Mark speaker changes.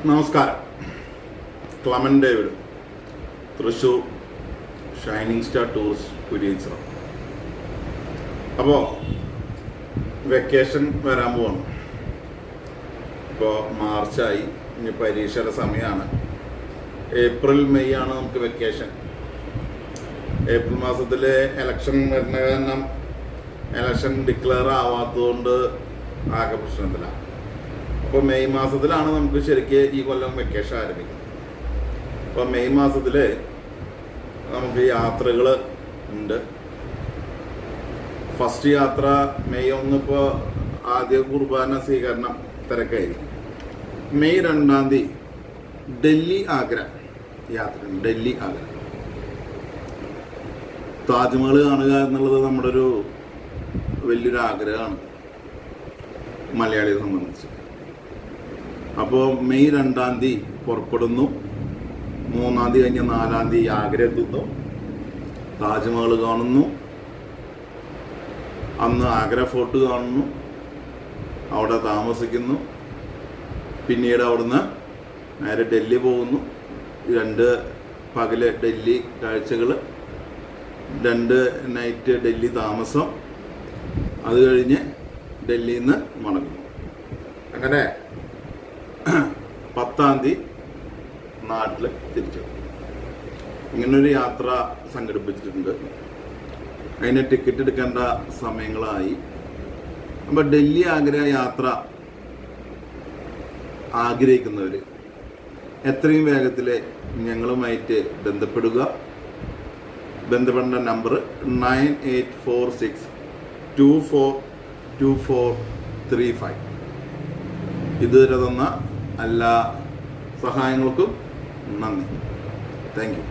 Speaker 1: നമസ്കാരം. Clement David, Thrissur shining star tourist Kuriachira. അപ്പോൾ vacation വരാൻ പോകണം. ഇപ്പോൾ മാർച്ചായി, ഇനി പരീക്ഷയുടെ സമയമാണ്. ഏപ്രിൽ മെയ് ആണ് നമുക്ക് വെക്കേഷൻ. ഏപ്രിൽ മാസത്തിൽ ഇലക്ഷൻ വരുന്ന കാരണം ഇലക്ഷൻ ഡിക്ലെയർ ആവാത്തതുകൊണ്ട് ആകെ പ്രശ്നത്തിലാണ്. അപ്പോൾ മെയ് മാസത്തിലാണ് നമുക്ക് ശരിക്കും ഈ കൊല്ലം വെക്കേഷൻ ആരംഭിക്കുന്നത്. അപ്പോൾ മെയ് മാസത്തിൽ നമുക്ക് യാത്രകൾ ഉണ്ട്. ഫസ്റ്റ് യാത്ര മെയ് 1 ഇപ്പോൾ ആദ്യ കുർബാന സ്വീകരണം തിരക്കായിരിക്കും. മെയ് 2 ഡൽഹി ആഗ്ര യാത്ര. ഡൽഹി ആഗ്ര താജ്മഹൽ കാണുക എന്നുള്ളത് നമ്മുടെ ഒരു വലിയൊരു ആഗ്രഹമാണ് മലയാളിയെ സംബന്ധിച്ച്. അപ്പോൾ മെയ് 2 പുറപ്പെടുന്നു. 3 കഴിഞ്ഞ് 4 ആഗ്ര എത്തുന്നു. താജ്മഹൽ കാണുന്നു. അന്ന് ആഗ്ര ഫോർട്ട് കാണുന്നു. അവിടെ താമസിക്കുന്നു. പിന്നീട് അവിടുന്ന് നേരെ ഡൽഹി പോകുന്നു. 2 പകല് ഡൽഹി കാഴ്ചകൾ, 2 നൈറ്റ് ഡൽഹി താമസം. അത് കഴിഞ്ഞ് ഡൽഹിയിൽ നിന്ന് മടങ്ങുന്നു. അങ്ങനെ 10 നാട്ടിൽ തിരിച്ചു. ഇങ്ങനൊരു യാത്ര സംഘടിപ്പിച്ചിട്ടുണ്ട്. അതിന് ടിക്കറ്റ് എടുക്കേണ്ട സമയങ്ങളായി. അപ്പം ഡൽഹി ആഗ്ര യാത്ര ആഗ്രഹിക്കുന്നവർ എത്രയും വേഗത്തിൽ ഞങ്ങളുമായിട്ട് ബന്ധപ്പെടുക. ബന്ധപ്പെടേണ്ട നമ്പർ 9846242435. ഇതുവരെ തന്ന എല്ലാ സഹായങ്ങൾക്കും നന്ദി. Thank you.